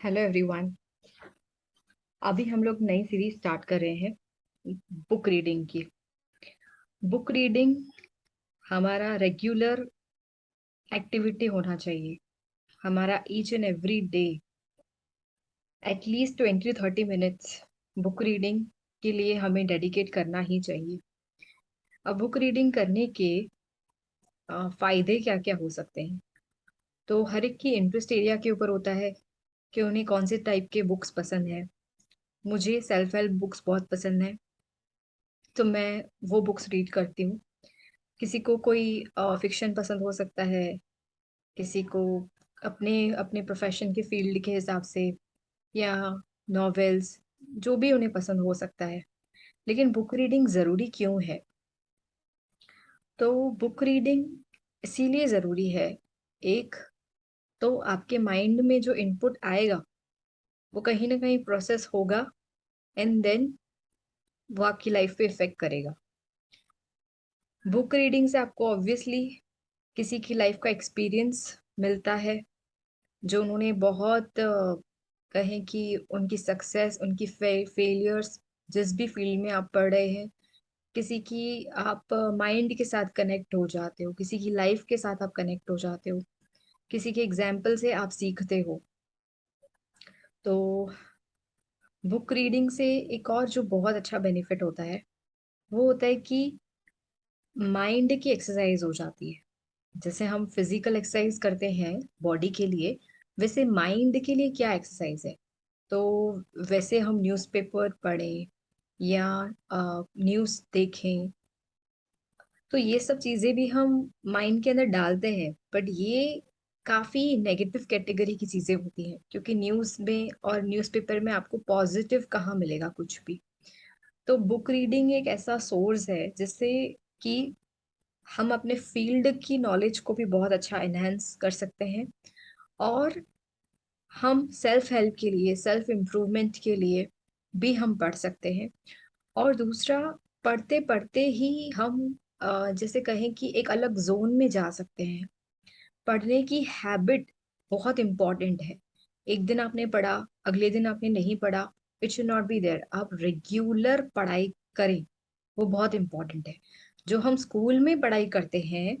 Hello everyone. अभी हम लोग नई सीरीज स्टार्ट कर रहे हैं बुक रीडिंग की। बुक रीडिंग हमारा रेगुलर एक्टिविटी होना चाहिए। हमारा each and every day at least 20-30 minutes book reading के लिए हमें डेडिकेट करना ही चाहिए। अब बुक रीडिंग करने के फायदे क्या क्या हो सकते हैं, तो हर एक की इंटरेस्ट एरिया के ऊपर होता है कि उन्हें कौन से टाइप के बुक्स पसंद है। मुझे सेल्फ हेल्प बुक्स बहुत पसंद है, तो मैं वो बुक्स रीड करती हूँ। किसी को कोई फिक्शन पसंद हो सकता है, किसी को अपने अपने प्रोफेशन के फील्ड के हिसाब से, या नॉवेल्स, जो भी उन्हें पसंद हो सकता है। लेकिन बुक रीडिंग ज़रूरी क्यों है? तो बुक रीडिंग इसीलिए ज़रूरी है। एक, तो आपके माइंड में जो इनपुट आएगा वो कहीं ना कहीं प्रोसेस होगा, एंड देन वो आपकी लाइफ पे इफेक्ट करेगा। बुक रीडिंग से आपको ऑब्वियसली किसी की लाइफ का एक्सपीरियंस मिलता है, जो उन्होंने बहुत कहें कि उनकी सक्सेस, उनकी फेलियर्स, जिस भी फील्ड में आप पढ़ रहे हैं, किसी की आप माइंड के साथ कनेक्ट हो जाते हो, किसी की लाइफ के साथ आप कनेक्ट हो जाते हो, किसी के एग्जाम्पल से आप सीखते हो। तो बुक रीडिंग से एक और जो बहुत अच्छा बेनिफिट होता है वो होता है कि माइंड की एक्सरसाइज हो जाती है। जैसे हम फिजिकल एक्सरसाइज करते हैं बॉडी के लिए, वैसे माइंड के लिए क्या एक्सरसाइज है? तो वैसे हम न्यूज़पेपर पढ़ें या न्यूज़ देखें, तो ये सब चीज़ें भी हम माइंड के अंदर डालते हैं, बट ये काफ़ी नेगेटिव कैटेगरी की चीज़ें होती हैं, क्योंकि न्यूज़ में और न्यूज़पेपर में आपको पॉजिटिव कहाँ मिलेगा कुछ भी। तो बुक रीडिंग एक ऐसा सोर्स है जिससे कि हम अपने फील्ड की नॉलेज को भी बहुत अच्छा एनहांस कर सकते हैं, और हम सेल्फ हेल्प के लिए, सेल्फ इम्प्रूवमेंट के लिए भी हम पढ़ सकते हैं। और दूसरा, पढ़ते पढ़ते ही हम जैसे कहें कि एक अलग जोन में जा सकते हैं। पढ़ने की हैबिट बहुत इम्पॉर्टेंट है। एक दिन आपने पढ़ा, अगले दिन आपने नहीं पढ़ा, it should not be there. आप रेगुलर पढ़ाई करें, वो बहुत इम्पॉर्टेंट है। जो हम स्कूल में पढ़ाई करते हैं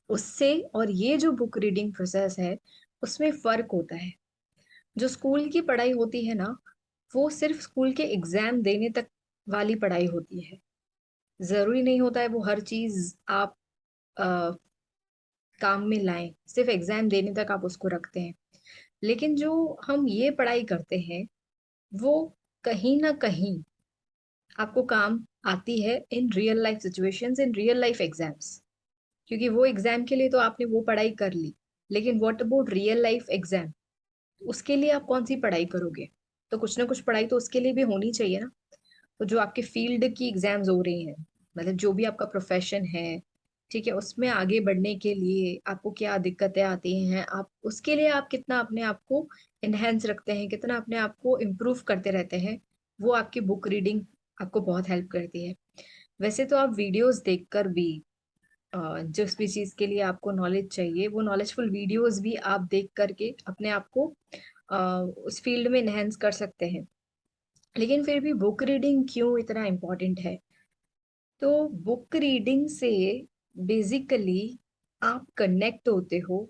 उससे और ये जो बुक रीडिंग प्रोसेस है, उसमें फर्क होता है। जो स्कूल की पढ़ाई होती है ना, वो सिर्फ स्कूल के एग्जाम देने तक वाली पढ़ाई होती है। जरूरी नहीं होता है वो हर चीज आप अ, काम में लाएं, सिर्फ एग्जाम देने तक आप उसको रखते हैं। लेकिन जो हम ये पढ़ाई करते हैं वो कहीं ना कहीं आपको काम आती है in real life situations, in real life exams. क्योंकि वो एग्जाम के लिए तो आपने वो पढ़ाई कर ली, लेकिन what about real life exam? उसके लिए आप कौन सी पढ़ाई करोगे? तो कुछ ना कुछ पढ़ाई तो उसके लिए भी होनी चाहिए ना। तो जो आपके फील्ड की एग्जाम्स हो रही हैं, मतलब जो भी आपका प्रोफेशन है, ठीक है, उसमें आगे बढ़ने के लिए आपको क्या दिक्कतें आती हैं, आप उसके लिए आप कितना अपने आप को इनहेंस रखते हैं, कितना अपने आप को इम्प्रूव करते रहते हैं, वो आपकी बुक रीडिंग आपको बहुत हेल्प करती है। वैसे तो आप वीडियोस देखकर भी जिस भी चीज़ के लिए आपको नॉलेज चाहिए, वो नॉलेजफुल वीडियोस भी आप देख करके अपने आप को अ, उस फील्ड में इनहेंस कर सकते हैं। लेकिन फिर भी बुक रीडिंग क्यों इतना इम्पोर्टेंट है? तो बुक रीडिंग से बेसिकली आप कनेक्ट होते हो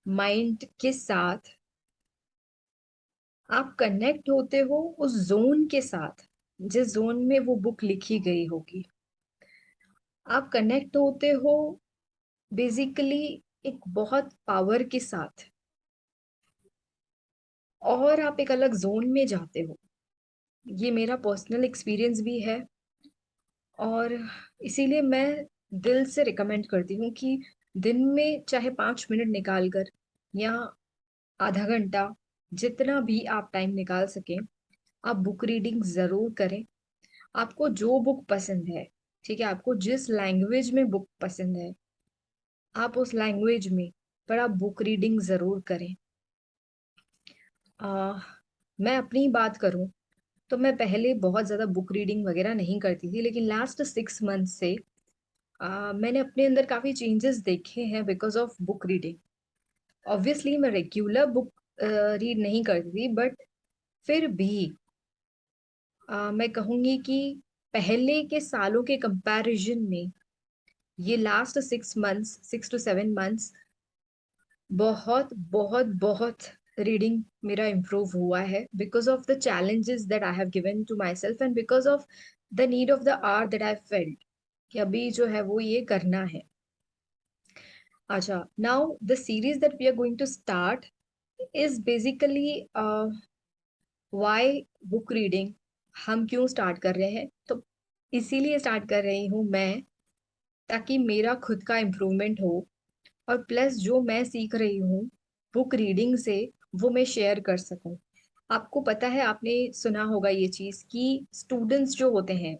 माइंड के साथ, आप कनेक्ट होते हो उस जोन के साथ जिस जोन में वो बुक लिखी गई होगी। आप कनेक्ट होते हो बेसिकली एक बहुत पावर के साथ, और आप एक अलग जोन में जाते हो। ये मेरा पर्सनल एक्सपीरियंस भी है, और इसीलिए मैं दिल से रिकमेंड करती हूँ कि दिन में चाहे 5 मिनट निकाल कर या आधा घंटा, जितना भी आप टाइम निकाल सकें, आप बुक रीडिंग ज़रूर करें। आपको जो बुक पसंद है, ठीक है, आपको जिस लैंग्वेज में बुक पसंद है, आप उस लैंग्वेज में पर आप बुक रीडिंग ज़रूर करें। आ, मैं अपनी बात करूं तो मैं पहले बहुत ज़्यादा बुक रीडिंग वगैरह नहीं करती थी, लेकिन लास्ट 6 मंथ से मैंने अपने अंदर काफ़ी चेंजेस देखे हैं because of book reading. Obviously मैं रेगुलर बुक रीड नहीं करती थी, बट फिर भी मैं कहूँगी कि पहले के सालों के कंपैरिजन में ये लास्ट 6 मंथ्स, 6 टू 7 मंथ्स बहुत, बहुत, बहुत रीडिंग मेरा इम्प्रूव हुआ है because of the challenges that I have given to myself and because of the need of the hour that I felt कि अभी जो है वो ये करना है। अच्छा, now the series that we are going to start is basically why book reading. हम क्यों स्टार्ट कर रहे हैं? तो इसीलिए स्टार्ट कर रही हूँ मैं, ताकि मेरा खुद का इम्प्रूवमेंट हो और प्लस जो मैं सीख रही हूँ बुक रीडिंग से, वो मैं शेयर कर सकूँ। आपको पता है, आपने सुना होगा ये चीज़ कि स्टूडेंट्स जो होते हैं,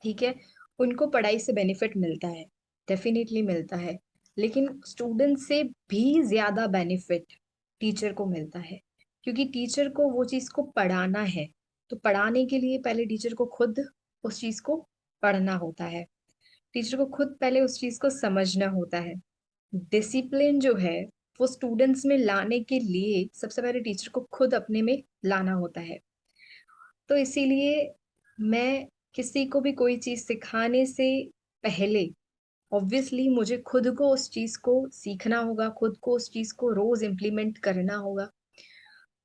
ठीक है? उनको पढ़ाई से बेनिफिट मिलता है, डेफ़िनिटली मिलता है। लेकिन स्टूडेंट से भी ज़्यादा बेनिफिट टीचर को मिलता है, क्योंकि टीचर को वो चीज़ को पढ़ाना है, तो पढ़ाने के लिए पहले टीचर को खुद उस चीज़ को पढ़ना होता है। टीचर को खुद पहले उस चीज़ को समझना होता है। डिसिप्लिन जो है, वो स्टूडेंट्स में लाने के लिए सबसे पहले टीचर को खुद अपने में लाना होता है। तो इसीलिए मैं किसी को भी कोई चीज़ सिखाने से पहले ऑब्वियसली मुझे खुद को उस चीज़ को सीखना होगा, खुद को उस चीज़ को रोज़ इम्प्लीमेंट करना होगा।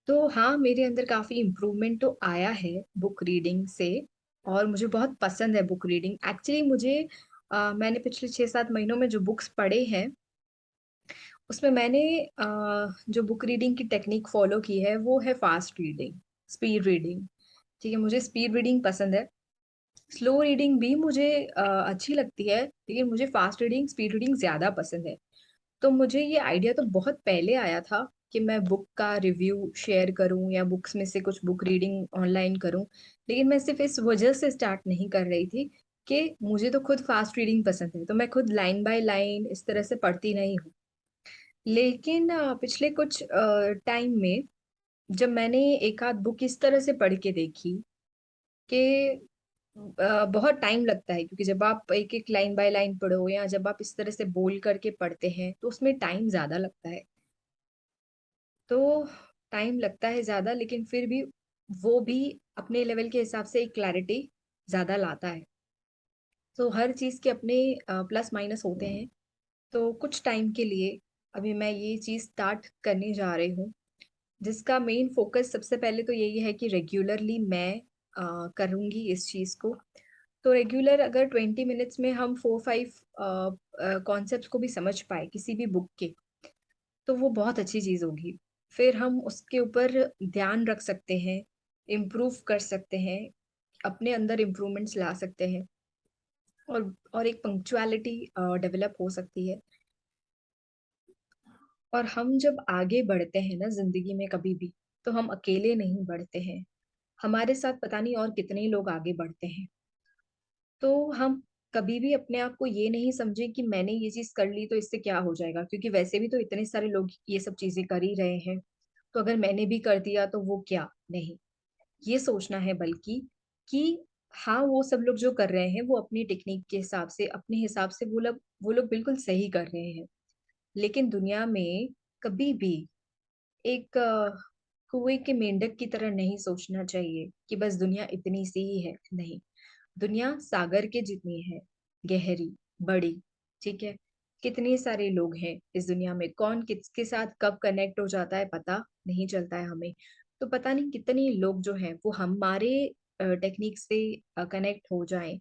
तो हाँ, मेरे अंदर काफ़ी इम्प्रूवमेंट तो आया है बुक रीडिंग से और मुझे बहुत पसंद है बुक रीडिंग। एक्चुअली मुझे मैंने पिछले 6-7 महीनों में जो बुक्स पढ़े हैं, उसमें मैंने जो बुक रीडिंग की टेक्निक फ़ॉलो की है, वो है फ़ास्ट रीडिंग, स्पीड रीडिंग। ठीक है, मुझे स्पीड रीडिंग पसंद है। स्लो रीडिंग भी मुझे अच्छी लगती है, लेकिन मुझे फ़ास्ट रीडिंग, स्पीड रीडिंग ज़्यादा पसंद है। तो मुझे ये आइडिया तो बहुत पहले आया था कि मैं बुक का रिव्यू शेयर करूँ या बुक्स में से कुछ बुक रीडिंग ऑनलाइन करूँ। लेकिन मैं सिर्फ़ इस वजह से स्टार्ट नहीं कर रही थी कि मुझे तो खुद फ़ास्ट रीडिंग पसंद है, तो मैं खुद लाइन बाय लाइन इस तरह से पढ़ती नहीं हूँ। लेकिन पिछले कुछ टाइम में जब मैंने एक आध बुक इस तरह से पढ़ के देखी कि बहुत टाइम लगता है, क्योंकि जब आप एक-एक लाइन बाय लाइन पढ़ो या जब आप इस तरह से बोल करके पढ़ते हैं, तो उसमें टाइम ज़्यादा लगता है। तो टाइम लगता है ज़्यादा, लेकिन फिर भी वो भी अपने लेवल के हिसाब से एक क्लैरिटी ज़्यादा लाता है। तो हर चीज़ के अपने प्लस माइनस होते हैं। तो कुछ टाइम के लिए अभी मैं ये चीज़ स्टार्ट करने जा रही हूँ, जिसका मेन फ़ोकस सबसे पहले तो यही है कि रेगुलरली मैं करूँगी इस चीज़ को। तो रेगुलर अगर 20 मिनट्स में हम 4-5 कॉन्सेप्ट्स को भी समझ पाएँ किसी भी बुक के, तो वो बहुत अच्छी चीज़ होगी। फिर हम उसके ऊपर ध्यान रख सकते हैं, इम्प्रूव कर सकते हैं, अपने अंदर इम्प्रूवमेंट्स ला सकते हैं और एक पंक्चुअलिटी डेवलप हो सकती है। और हम जब आगे बढ़ते हैं ना ज़िंदगी में कभी भी, तो हम अकेले नहीं बढ़ते हैं। हमारे साथ पता नहीं और कितने लोग आगे बढ़ते हैं। तो हम कभी भी अपने आप को ये नहीं समझें कि मैंने ये चीज़ कर ली तो इससे क्या हो जाएगा, क्योंकि वैसे भी तो इतने सारे लोग ये सब चीज़ें कर ही रहे हैं। तो अगर मैंने भी कर दिया तो वो क्या? नहीं, ये सोचना है बल्कि कि हाँ, वो सब लोग जो कर रहे हैं वो अपनी टेक्नीक के हिसाब से, अपने हिसाब से वो लोग बिल्कुल सही कर रहे हैं। लेकिन दुनिया में कभी भी एक कुएँ के मेंढक की तरह नहीं सोचना चाहिए कि बस दुनिया इतनी सी ही है, नहीं। दुनिया सागर के जितनी है, गहरी, बड़ी, ठीक है? कितने सारे लोग हैं इस दुनिया में, कौन किसके साथ कब कनेक्ट हो जाता है पता नहीं चलता है हमें। तो पता नहीं कितने लोग जो हैं वो हमारे टेक्नीक से कनेक्ट हो जाएँ।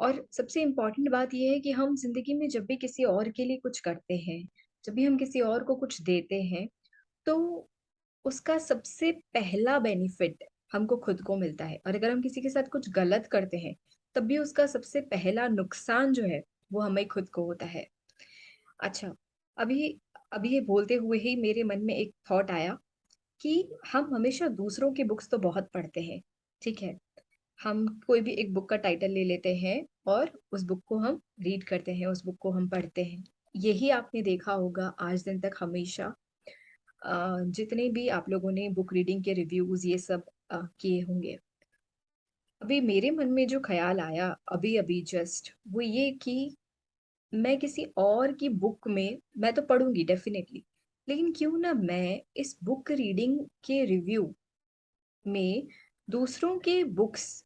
और सबसे इम्पोर्टेंट बात ये है कि हम ज़िंदगी में जब भी किसी और के लिए कुछ करते हैं, जब भी हम किसी और को कुछ देते हैं, तो उसका सबसे पहला बेनिफिट हमको खुद को मिलता है, और अगर हम किसी के साथ कुछ गलत करते हैं, तब भी उसका सबसे पहला नुकसान जो है, वो हमें खुद को होता है। अच्छा, अभी अभी ये बोलते हुए ही मेरे मन में एक थॉट आया कि हम हमेशा दूसरों की बुक्स तो बहुत पढ़ते हैं, ठीक है? हम कोई भी एक बुक का टाइटल ले लेते हैं और उस बुक को हम रीड करते हैं, उस बुक को हम पढ़ते हैं। यही आपने देखा होगा आज दिन तक हमेशा, जितने भी आप लोगों ने बुक रीडिंग के रिव्यूज़ ये सब किए होंगे। अभी मेरे मन में जो ख़्याल आया अभी-अभी जस्ट, वो ये कि मैं किसी और की बुक में मैं तो पढ़ूँगी डेफ़िनेटली, लेकिन क्यों ना मैं इस बुक रीडिंग के रिव्यू में दूसरों के बुक्स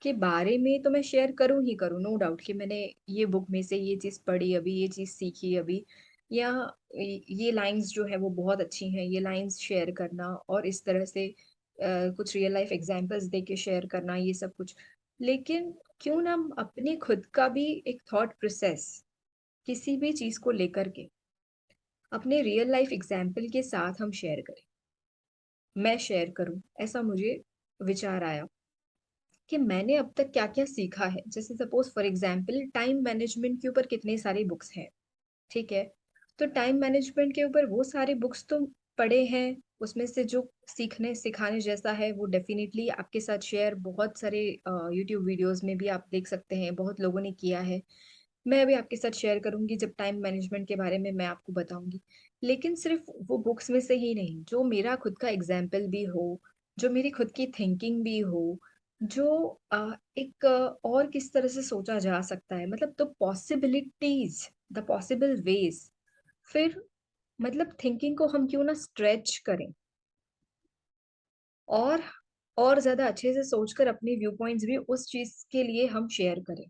के बारे में तो मैं शेयर करूँ ही करूँ, नो डाउट कि मैंने ये बुक में से ये चीज़ पढ़ी अभी, ये चीज़ सीखी अभी, या ये लाइन्स जो है वो बहुत अच्छी हैं, ये लाइन्स शेयर करना और इस तरह से कुछ रियल लाइफ एग्ज़ाम्पल्स देके शेयर करना, ये सब कुछ। लेकिन क्यों ना हम अपने खुद का भी एक थॉट प्रोसेस किसी भी चीज़ को लेकर के अपने रियल लाइफ एग्ज़ाम्पल के साथ हम शेयर करें। मैं शेयर करूँ, ऐसा मुझे विचार आया। कि मैंने अब तक क्या-क्या सीखा है। जैसे suppose for example time management के ऊपर कितने सारी बुक्स हैं, ठीक है? तो टाइम मैनेजमेंट के ऊपर वो सारे बुक्स तो पढ़े हैं, उसमें से जो सीखने सिखाने जैसा है वो डेफ़िनिटली आपके साथ शेयर बहुत सारे यूट्यूब वीडियोज़ में भी आप देख सकते हैं, बहुत लोगों ने किया है। मैं अभी आपके साथ शेयर करूँगी जब टाइम मैनेजमेंट के बारे में मैं आपको बताऊँगी। लेकिन सिर्फ़ वो बुक्स में से ही नहीं, जो मेरा खुद का एग्ज़ाम्पल भी हो, जो मेरी खुद की थिंकिंग भी हो, जो एक और किस तरह से सोचा जा सकता है, मतलब the possibilities, the possible ways, फिर मतलब थिंकिंग को हम क्यों ना स्ट्रेच करें और और ज़्यादा अच्छे से सोचकर अपने व्यू पॉइंट्स भी उस चीज़ के लिए हम शेयर करें।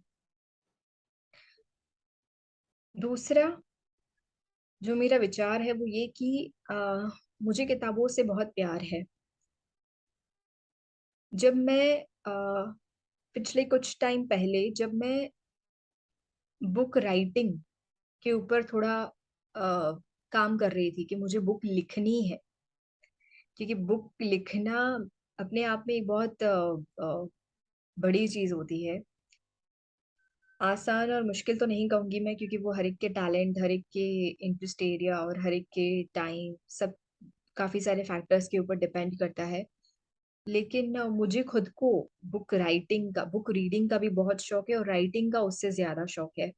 दूसरा जो मेरा विचार है वो ये कि मुझे किताबों से बहुत प्यार है। जब मैं पिछले कुछ टाइम पहले जब मैं बुक राइटिंग के ऊपर थोड़ा काम कर रही थी कि मुझे बुक लिखनी है, क्योंकि बुक लिखना अपने आप में एक बहुत बड़ी चीज़ होती है। आसान और मुश्किल तो नहीं कहूँगी मैं, क्योंकि वो हर एक के टैलेंट, हर एक के इंटरेस्ट एरिया और हर एक के टाइम सब काफ़ी सारे फैक्टर्स के ऊपर डिपेंड करता है। लेकिन मुझे खुद को बुक रीडिंग का भी बहुत शौक है और राइटिंग का उससे ज़्यादा शौक है।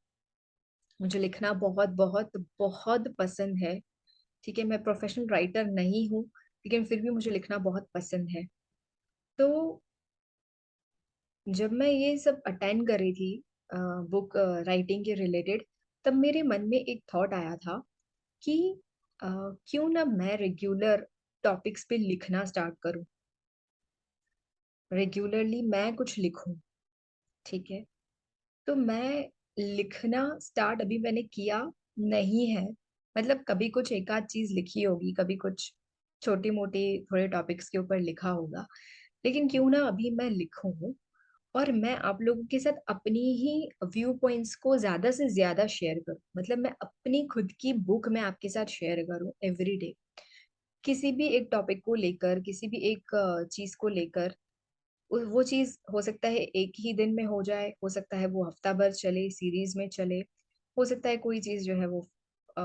मुझे लिखना बहुत, बहुत, बहुत पसंद है, ठीक है? मैं प्रोफ़ेशनल राइटर नहीं हूँ, लेकिन फिर भी मुझे लिखना बहुत पसंद है। तो जब मैं ये सब अटेंड कर रही थी अ, बुक राइटिंग के रिलेटेड, तब मेरे मन में एक थॉट आया था कि अ, क्यों ना मैं रेगुलर टॉपिक्स पे लिखना स्टार्ट करूँ। रेगुलरली मैं कुछ लिखूँ, ठीक है? तो मैं लिखना स्टार्ट अभी मैंने किया नहीं है। मतलब कभी कुछ एक आध चीज़ लिखी होगी, कभी कुछ छोटी-मोटी थोड़े टॉपिक्स के ऊपर लिखा होगा। लेकिन क्यों ना अभी मैं लिखूँ और मैं आप लोगों के साथ अपनी ही व्यू पॉइंट्स को ज़्यादा से ज़्यादा शेयर करूँ। मतलब मैं अपनी खुद की बुक मैं आपके साथ शेयर करूँ एवरी डे। किसी भी एक टॉपिक को लेकर, किसी भी एक चीज़ को लेकर, वो चीज़ हो सकता है एक ही दिन में हो जाए, हो सकता है वो हफ्ता भर चले, सीरीज़ में चले, हो सकता है कोई चीज़ जो है वो अ,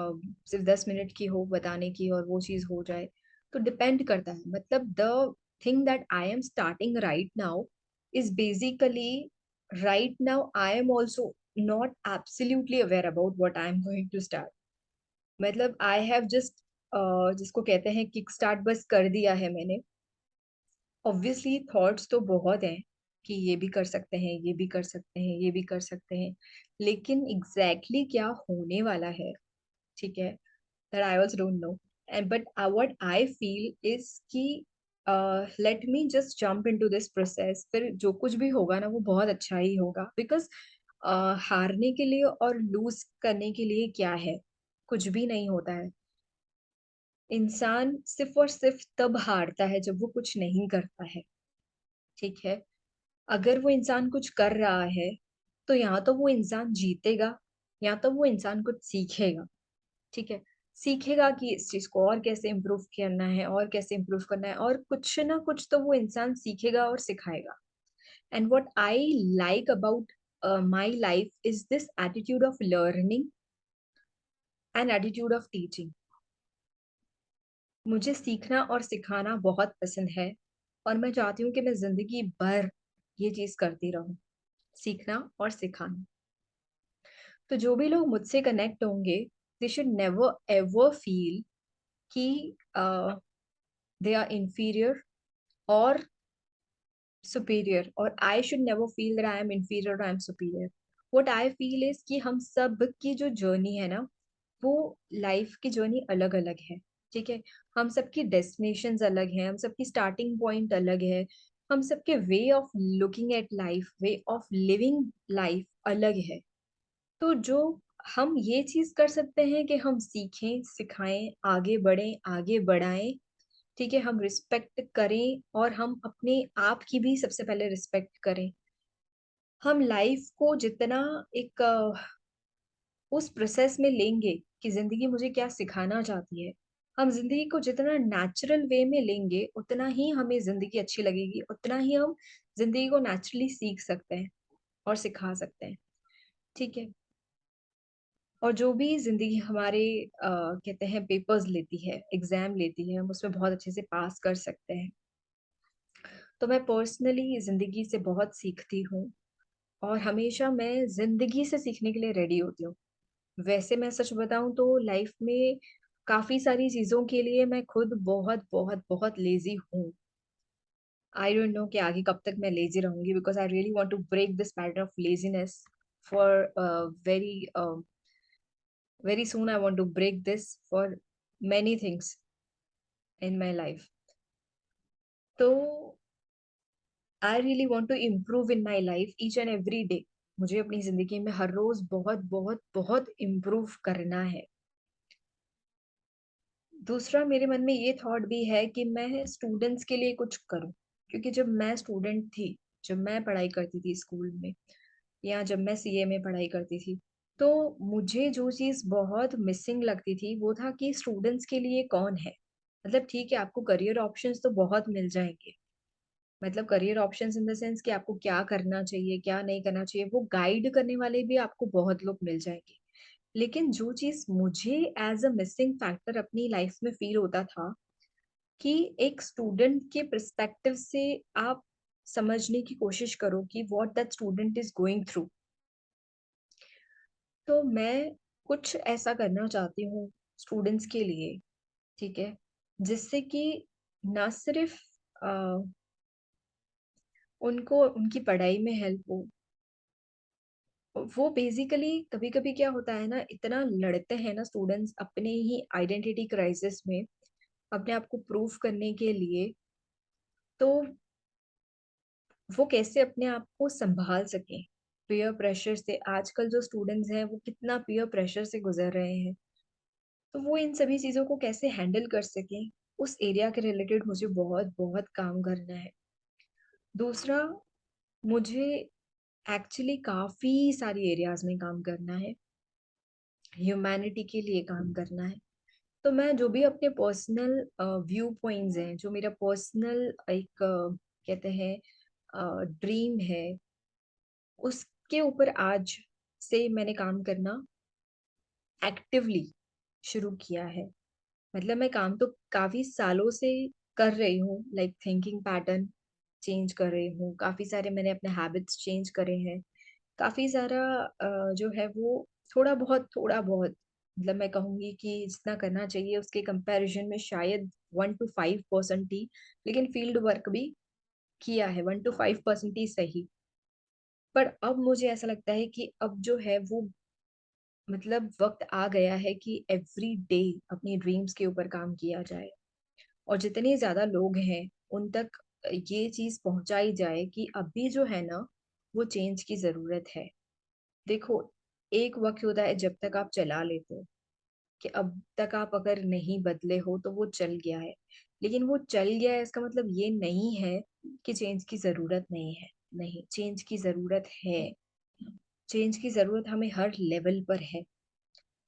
सिर्फ़ 10 मिनट की हो बताने की और वो चीज़ हो जाए। तो डिपेंड करता है, मतलब the thing that I am starting right now is basically right now I am also not absolutely aware about what I am going to start. मतलब आई हैव जस्ट जिसको कहते हैं किक स्टार्ट बस कर दिया है मैंने। ऑब्वियसली थॉट्स तो बहुत हैं कि ये भी कर सकते हैं, ये भी कर सकते हैं, ये भी कर सकते हैं। लेकिन एग्ज़ैक्टली क्या होने वाला है, ठीक है? That I also don't know. And but what I feel is कि let me just jump into this process, फिर जो कुछ भी होगा ना वो बहुत अच्छा ही होगा। बिकॉज़ हारने के लिए और लूज़ करने के लिए क्या है? कुछ भी नहीं होता है। इंसान सिर्फ़ और सिर्फ़ तब हारता है जब वो कुछ नहीं करता है, ठीक है? अगर वो इंसान कुछ कर रहा है, तो या तो वो इंसान जीतेगा, या तो वो इंसान कुछ सीखेगा, ठीक है? सीखेगा कि इस चीज़ को और कैसे इम्प्रूव करना है और कैसे इम्प्रूव करना है, और कुछ ना कुछ तो वो इंसान सीखेगा और सिखाएगा। And what I like about my life is this attitude of learning and attitude of teaching. मुझे सीखना और सिखाना बहुत पसंद है और मैं चाहती हूँ कि मैं ज़िंदगी भर ये चीज़ करती रहूँ, सीखना और सिखाना। तो जो भी लोग मुझसे कनेक्ट होंगे, they should never ever feel कि दे आर इंफीरियर और सुपीरियर, और I should never feel that I am inferior और I am superior. What I feel is कि हम सब की जो जर्नी है ना, वो लाइफ की जर्नी अलग-अलग है, ठीक है? हम सबकी डेस्टिनेशंस अलग हैं, हम सबकी स्टार्टिंग पॉइंट अलग है, हम सबके way of looking at life, way of living life अलग है। तो जो हम ये चीज़ कर सकते हैं कि हम सीखें, सिखाएँ, आगे बढ़ें, आगे बढ़ाएँ, ठीक है? हम रिस्पेक्ट करें और हम अपने आप की भी सबसे पहले रिस्पेक्ट करें। हम लाइफ को जितना एक उस प्रोसेस में लेंगे कि ज़िंदगी मुझे क्या सिखाना चाहती है। हम ज़िंदगी को जितना नेचुरल वे में लेंगे, उतना ही हमें ज़िंदगी अच्छी लगेगी, उतना ही हम ज़िंदगी को नेचुरली सीख सकते हैं और सिखा सकते हैं, ठीक है? और जो भी ज़िंदगी हमारे कहते हैं पेपर्स लेती है, एग्ज़ाम लेती है, हम उसमें बहुत अच्छे से पास कर सकते हैं। तो मैं पर्सनली ज़िंदगी से बहुत सीखती हूँ और हमेशा मैं ज़िंदगी से सीखने के लिए रेडी होती हूँ। वैसे मैं सच बताऊँ तो लाइफ में काफ़ी सारी चीज़ों के लिए मैं खुद बहुत लेज़ी हूँ। आई डोंट नो कि आगे कब तक मैं लेज़ी रहूँगी because I really want to break this pattern of laziness for very soon I want to break this for many things in my life. तो I really want to improve in my life each and every day. मुझे अपनी ज़िंदगी में हर रोज़ बहुत improve करना है। दूसरा मेरे मन में ये थॉट भी है कि मैं स्टूडेंट्स के लिए कुछ करूं, क्योंकि जब मैं स्टूडेंट थी, जब मैं पढ़ाई करती थी स्कूल में या जब मैं सीए में पढ़ाई करती थी, तो मुझे जो चीज़ बहुत मिसिंग लगती थी वो था कि स्टूडेंट्स के लिए कौन है। मतलब ठीक है, आपको करियर ऑप्शंस तो बहुत मिल जाएंगे, मतलब career options in the sense कि आपको क्या करना चाहिए, क्या नहीं करना चाहिए, वो गाइड करने वाले भी आपको बहुत लोग मिल जाएंगे। लेकिन जो चीज़ मुझे एज़ अ मिसिंग फैक्टर अपनी लाइफ में फ़ील होता था कि एक स्टूडेंट के पर्सपेक्टिव से आप समझने की कोशिश करो कि what that student is going through. तो मैं कुछ ऐसा करना चाहती हूँ स्टूडेंट्स के लिए, ठीक है? जिससे कि ना सिर्फ़ अ, उनको उनकी पढ़ाई में हेल्प हो, वो बेसिकली कभी-कभी क्या होता है ना, इतना लड़ते हैं ना स्टूडेंट्स अपने ही आइडेंटिटी क्राइसिस में, अपने आप को प्रूव करने के लिए, तो वो कैसे अपने आप को सँभाल सकें, पीयर प्रेशर से। आजकल जो स्टूडेंट्स हैं, वो कितना पीयर प्रेशर से गुज़र रहे हैं, तो वो इन सभी चीज़ों को कैसे हैंडल कर सकें, उस एरिया के रिलेटेड मुझे बहुत काम करना है। दूसरा, मुझे एक्चुअली काफ़ी सारी एरियाज़ में काम करना है, ह्यूमैनिटी के लिए काम करना है। तो मैं जो भी अपने पर्सनल व्यू पॉइंट्स हैं, जो मेरा पर्सनल एक कहते हैं ड्रीम है, उसके ऊपर आज से मैंने काम करना एक्टिवली शुरू किया है। मतलब मैं काम तो काफ़ी सालों से कर रही हूँ, लाइक थिंकिंग पैटर्न चेंज कर रही हूँ, काफ़ी सारे मैंने अपने हैबिट्स चेंज करे हैं, काफ़ी सारा जो है वो थोड़ा बहुत मतलब मैं कहूँगी कि जितना करना चाहिए उसके कंपैरिजन में शायद 1 टू 5% ही, लेकिन फील्ड वर्क भी किया है, 1 टू 5% ही सही। पर अब मुझे ऐसा लगता है कि अब जो है वो मतलब वक़्त आ गया है कि एवरी डे अपनी ड्रीम्स के ऊपर काम किया जाए और जितने ज़्यादा लोग हैं, उन तक ये चीज़ पहुँचाई जाए कि अभी जो है ना, वो चेंज की ज़रूरत है। देखो, एक वक़्त होता है जब तक आप चला लेते हो, कि अब तक आप अगर नहीं बदले हो तो वो चल गया है। लेकिन वो चल गया है इसका मतलब ये नहीं है कि चेंज की ज़रूरत नहीं है। नहीं, चेंज की ज़रूरत है। चेंज की ज़रूरत हमें हर लेवल पर है।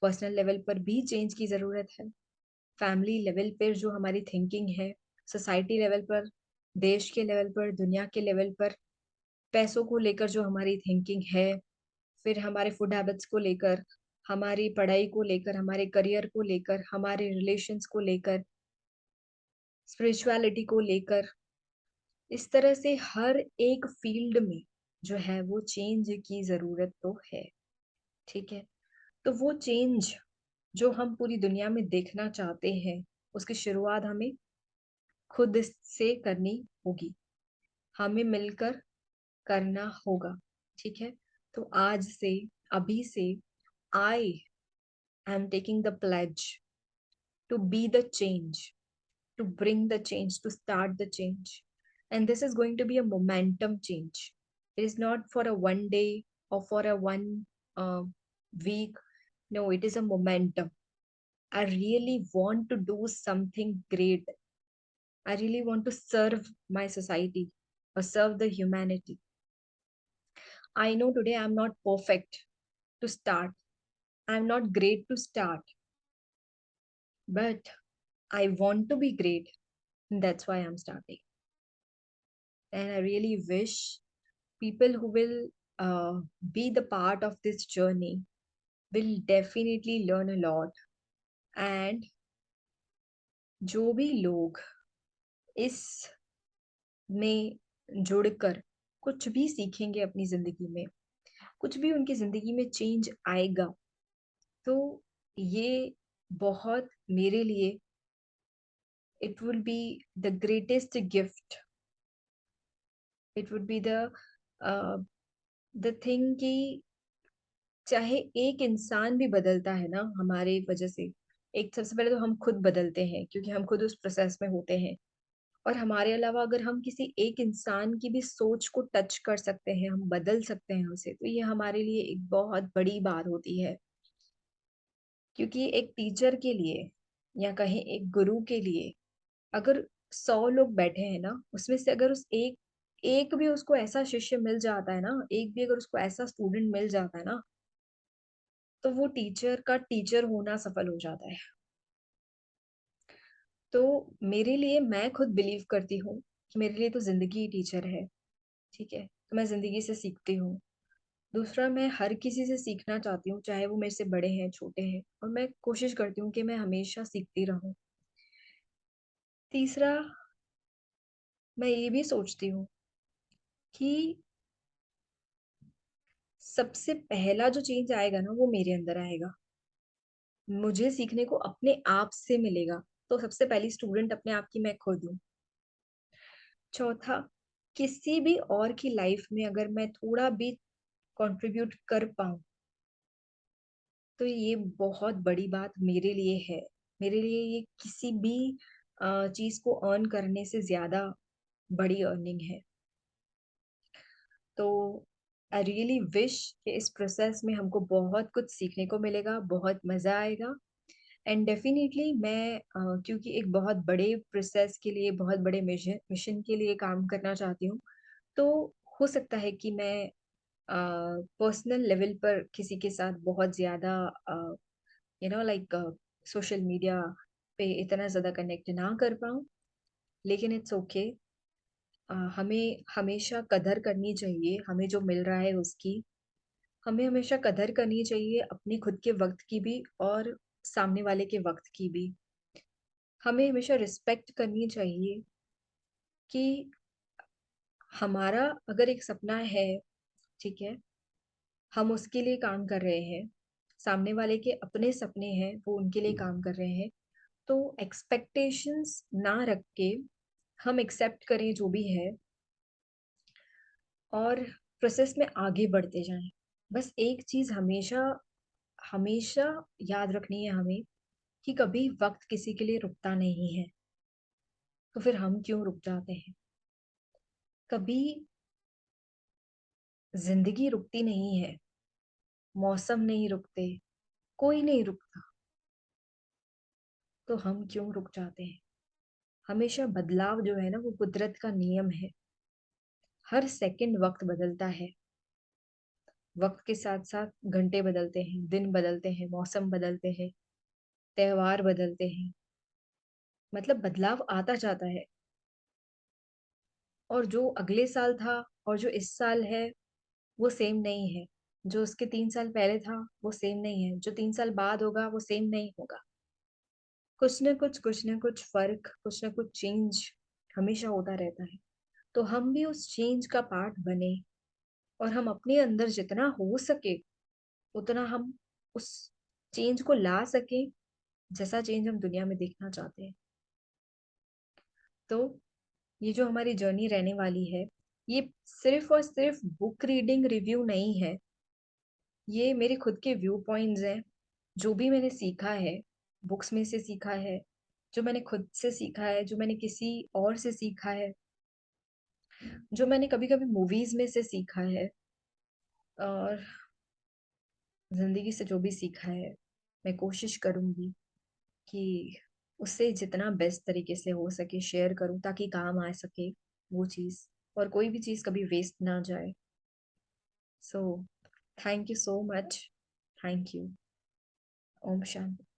पर्सनल लेवल पर भी चेंज की ज़रूरत है। फैमिली लेवल पर जो हमारी थिंकिंग है, सोसाइटी लेवल पर, देश के लेवल पर, दुनिया के लेवल पर, पैसों को लेकर जो हमारी थिंकिंग है, फिर हमारे फूड हैबिट्स को लेकर, हमारी पढ़ाई को लेकर, हमारे करियर को लेकर, हमारे रिलेशंस को लेकर, स्पिरिचुअलिटी को लेकर, इस तरह से हर एक फील्ड में जो है वो चेंज की ज़रूरत तो है, ठीक है? तो वो चेंज जो हम पूरी दुनिया में देखना चाहते हैं, उसकी शुरुआत हमें खुद से करनी होगी। हमें मिलकर करना होगा, ठीक है? तो आज से, अभी से I I am taking the pledge to be the change, to bring the change, to start the change. And this is going to be a momentum change. It is not for a one day or for a one uh, week. No, it is a momentum. I really want to do something great. I really want to serve my society or serve the humanity. I know today I'm not perfect to start. I'm not great to start, but I want to be great. That's why I'm starting. And I really wish people who will be the part of this journey will definitely learn a lot. And जो भी लोग इस में जुड़कर कुछ भी सीखेंगे अपनी जिंदगी में, कुछ भी उनकी जिंदगी में चेंज आएगा, तो ये बहुत मेरे लिए it will be the greatest gift. It would be uh, the thing कि चाहे एक इंसान भी बदलता है ना हमारे वजह से, एक सबसे पहले तो हम खुद बदलते हैं क्योंकि हम खुद उस प्रोसेस में होते हैं, और हमारे अलावा अगर हम किसी एक इंसान की भी सोच को टच कर सकते हैं, हम बदल सकते हैं उसे, तो ये हमारे लिए एक बहुत बड़ी बात होती है। क्योंकि एक टीचर के लिए या कहीं एक गुरु के लिए अगर 100 लोग बैठे हैं ना, उसमें से अगर उस एक एक भी उसको ऐसा शिष्य मिल जाता है ना, एक भी अगर उसको ऐसा स्टूडेंट मिल जाता है ना, तो वो टीचर का टीचर होना सफल हो जाता है। तो मेरे लिए, मैं खुद बिलीव करती हूँ कि मेरे लिए तो जिंदगी ही टीचर है। ठीक है, तो मैं जिंदगी से सीखती हूँ। दूसरा, मैं हर किसी से सीखना चाहती हूँ, चाहे वो मेरे से बड़े हैं छोटे हैं, और मैं कोशिश करती हूँ कि मैं हमेशा सीखती रहूं। तीसरा, मैं ये भी सोचती हूँ कि सबसे पहला जो चेंज आएगा ना, वो मेरे अंदर आएगा। मुझे सीखने को अपने आप से मिलेगा, तो सबसे पहली स्टूडेंट अपने आप की मैं खुद हूँ। चौथा, किसी भी और की लाइफ में अगर मैं थोड़ा भी कंट्रीब्यूट कर पाऊँ, तो ये बहुत बड़ी बात मेरे लिए है। मेरे लिए ये किसी भी चीज को अर्न करने से ज्यादा बड़ी अर्निंग है। तो आई रियली विश कि इस प्रोसेस में हमको बहुत कुछ सीखने को मिलेगा, बहुत मजा आएगा। एंड डेफिनेटली मैं क्योंकि एक बहुत बड़े प्रोसेस के लिए, बहुत बड़े मिशन मिशन के लिए काम करना चाहती हूँ, तो हो सकता है कि मैं पर्सनल लेवल पर किसी के साथ बहुत ज्यादा लाइक सोशल मीडिया पे इतना ज्यादा कनेक्ट ना कर पाऊँ, लेकिन इट्स ओके। हमें हमेशा कदर करनी चाहिए हमें जो मिल रहा है उसकी। हमें हमेशा कदर करनी चाहिए अपनी खुद के वक्त की भी और सामने वाले के वक्त की भी। हमें हमेशा रिस्पेक्ट करनी चाहिए कि हमारा अगर एक सपना है, ठीक है, हम उसके लिए काम कर रहे हैं, सामने वाले के अपने सपने हैं, वो उनके लिए काम कर रहे हैं, तो एक्सपेक्टेशंस ना रख के हम एक्सेप्ट करें जो भी है, और प्रोसेस में आगे बढ़ते जाएं। बस एक चीज हमेशा हमेशा याद रखनी है हमें, कि कभी वक्त किसी के लिए रुकता नहीं है, तो फिर हम क्यों रुक जाते हैं। कभी जिंदगी रुकती नहीं है, मौसम नहीं रुकते, कोई नहीं रुकता, तो हम क्यों रुक जाते हैं। हमेशा बदलाव जो है ना, वो कुदरत का नियम है। हर सेकंड वक्त बदलता है, वक्त के साथ साथ घंटे बदलते हैं, दिन बदलते हैं, मौसम बदलते हैं, त्योहार बदलते हैं, मतलब बदलाव आता जाता है। और जो अगले साल था और जो इस साल है, वो सेम नहीं है। जो उसके 3 साल पहले था, वो सेम नहीं है। जो 3 साल बाद होगा, वो सेम नहीं होगा। कुछ न कुछ फर्क, कुछ न कुछ चेंज हमेशा होता रहता है। तो हम भी उस चेंज का पार्ट बने, और हम अपने अंदर जितना हो सके उतना हम उस चेंज को ला सके, जैसा चेंज हम दुनिया में देखना चाहते हैं। तो ये जो हमारी जर्नी रहने वाली है, ये सिर्फ और सिर्फ बुक रीडिंग रिव्यू नहीं है। ये मेरे खुद के व्यू पॉइंट्स हैं, जो भी मैंने सीखा है, बुक्स में से सीखा है, जो मैंने खुद से सीखा है, जो मैंने किसी और से सीखा है, जो मैंने कभी-कभी मूवीज़ में से सीखा है और ज़िंदगी से जो भी सीखा है, मैं कोशिश करूँगी कि उससे जितना बेस्ट तरीके से हो सके शेयर करूँ ताकि काम आ सके वो चीज़ और कोई भी चीज़ कभी वेस्ट ना जाए। So thank you so much. Thank you. ओम शांति।